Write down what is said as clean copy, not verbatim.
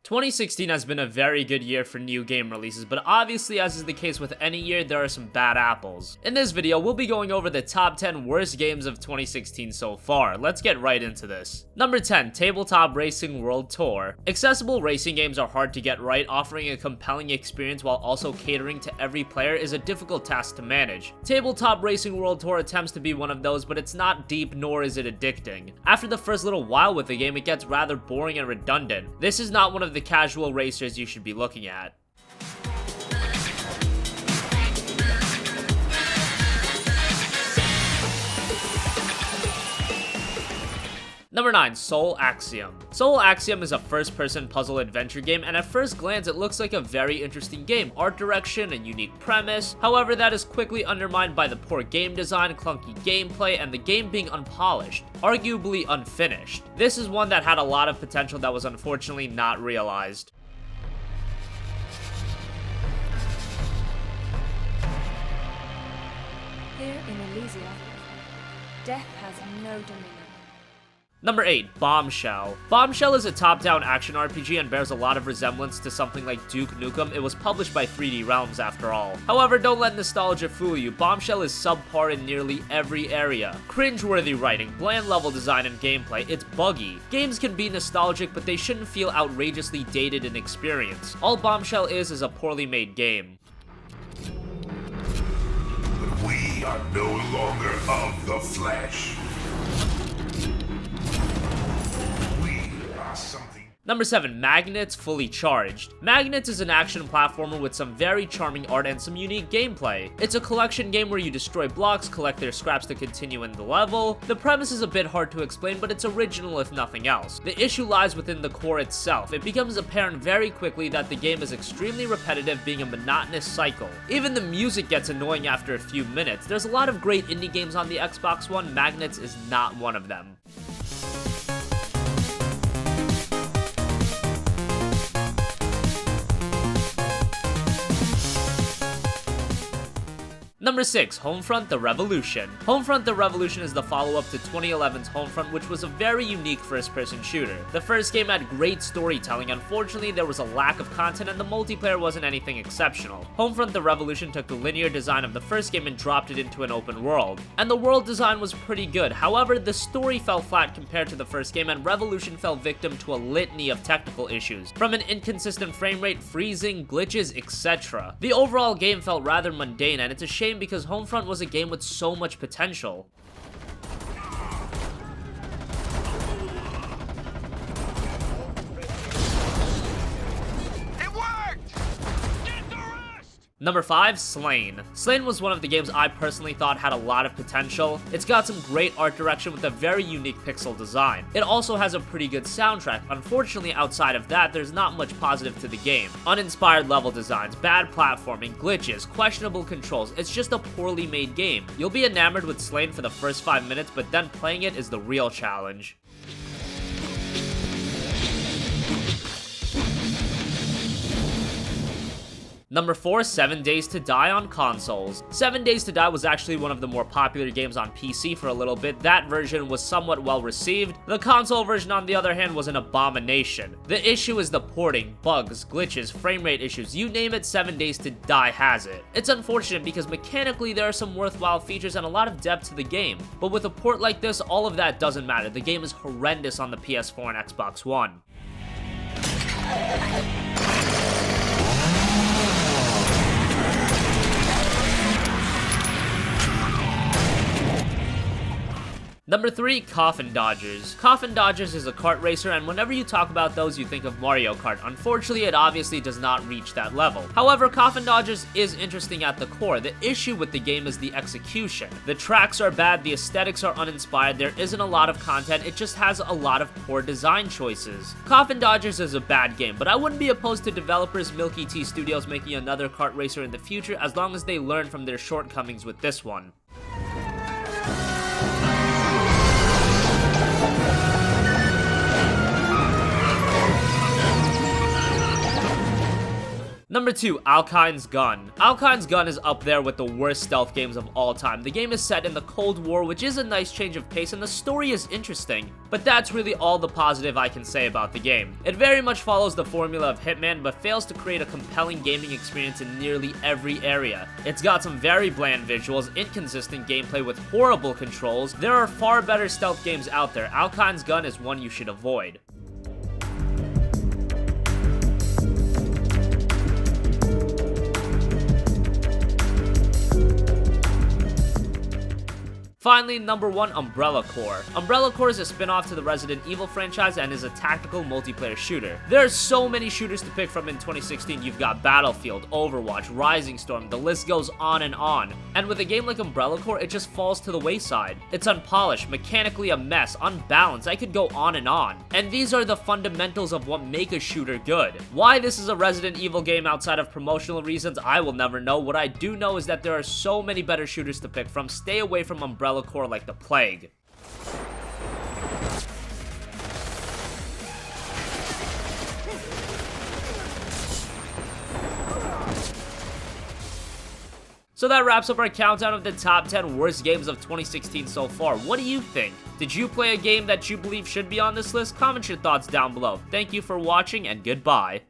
2016 has been a very good year for new game releases, but obviously, as is the case with any year, there are some bad apples. In this video, we'll be going over the top 10 worst games of 2016 so far. Let's get right into this. Number 10, Tabletop Racing World Tour. Accessible racing games are hard to get right. Offering a compelling experience while also catering to every player is a difficult task to manage. Tabletop Racing World Tour attempts to be one of those, but it's not deep nor is it addicting. After the first little while with the game, it gets rather boring and redundant. This is not one of the casual racers you should be looking at. Number 9, Soul Axiom. Soul Axiom is a first-person puzzle adventure game, and at first glance it looks like a very interesting game. Art direction, a unique premise. However, that is quickly undermined by the poor game design, clunky gameplay, and the game being unpolished, arguably unfinished. This is one that had a lot of potential that was unfortunately not realized. Here in Elysia, death has no dominion. Number 8, Bombshell. Bombshell is a top-down action RPG and bears a lot of resemblance to something like Duke Nukem. It was published by 3D Realms after all. However, don't let nostalgia fool you. Bombshell is subpar in nearly every area. Cringeworthy writing, bland level design and gameplay, it's buggy. Games can be nostalgic, but they shouldn't feel outrageously dated in experience. All Bombshell is a poorly made game. But we are no longer of the flesh. Number 7, Magnets Fully Charged. Magnets is an action platformer with some very charming art and some unique gameplay. It's a collection game where you destroy blocks, collect their scraps to continue in the level. The premise is a bit hard to explain, but it's original if nothing else. The issue lies within the core itself. It becomes apparent very quickly that the game is extremely repetitive, being a monotonous cycle. Even the music gets annoying after a few minutes. There's a lot of great indie games on the Xbox One. Magnets is not one of them. Number 6, Homefront: The Revolution. Homefront: The Revolution is the follow-up to 2011's Homefront, which was a very unique first-person shooter. The first game had great storytelling. Unfortunately, there was a lack of content and the multiplayer wasn't anything exceptional. Homefront: The Revolution took the linear design of the first game and dropped it into an open world. And the world design was pretty good. However, the story fell flat compared to the first game, and Revolution fell victim to a litany of technical issues, from an inconsistent frame rate, freezing, glitches, etc. The overall game felt rather mundane, and it's a shame because Homefront was a game with so much potential. Number 5, Slain. Slain was one of the games I personally thought had a lot of potential. It's got some great art direction with a very unique pixel design. It also has a pretty good soundtrack. Unfortunately, outside of that, there's not much positive to the game. Uninspired level designs, bad platforming, glitches, questionable controls. It's just a poorly made game. You'll be enamored with Slain for the first 5 minutes, but then playing it is the real challenge. Number 4, 7 Days to Die on consoles. 7 Days to Die was actually one of the more popular games on PC for a little bit. That version was somewhat well received. The console version, on the other hand, was an abomination. The issue is the porting, bugs, glitches, frame rate issues, you name it, 7 Days to Die has it. It's unfortunate because mechanically there are some worthwhile features and a lot of depth to the game. But with a port like this, all of that doesn't matter. The game is horrendous on the PS4 and Xbox One. Number 3, Coffin Dodgers. Coffin Dodgers is a kart racer, and whenever you talk about those, you think of Mario Kart. Unfortunately, it obviously does not reach that level. However, Coffin Dodgers is interesting at the core. The issue with the game is the execution. The tracks are bad, the aesthetics are uninspired, there isn't a lot of content, it just has a lot of poor design choices. Coffin Dodgers is a bad game, but I wouldn't be opposed to developers Milky T Studios making another kart racer in the future as long as they learn from their shortcomings with this one. Number Number 2, Alekhine's Gun. Alekhine's Gun is up there with the worst stealth games of all time. The game is set in the Cold War, which is a nice change of pace, and the story is interesting. But that's really all the positive I can say about the game. It very much follows the formula of Hitman, but fails to create a compelling gaming experience in nearly every area. It's got some very bland visuals, inconsistent gameplay with horrible controls. There are far better stealth games out there. Alekhine's Gun is one you should avoid. Finally, number 1, Umbrella Corps. Umbrella Corps is a spin-off to the Resident Evil franchise and is a tactical multiplayer shooter. There are so many shooters to pick from in 2016. You've got Battlefield, Overwatch, Rising Storm, the list goes on. And with a game like Umbrella Corps, it just falls to the wayside. It's unpolished, mechanically a mess, unbalanced, I could go on. And these are the fundamentals of what make a shooter good. Why this is a Resident Evil game outside of promotional reasons, I will never know. What I do know is that there are so many better shooters to pick from. Stay away from Umbrella Corps like the plague. So that wraps up our countdown of the top 10 worst games of 2016 so far. What do you think? Did you play a game that you believe should be on this list? Comment your thoughts down below. Thank you for watching and goodbye.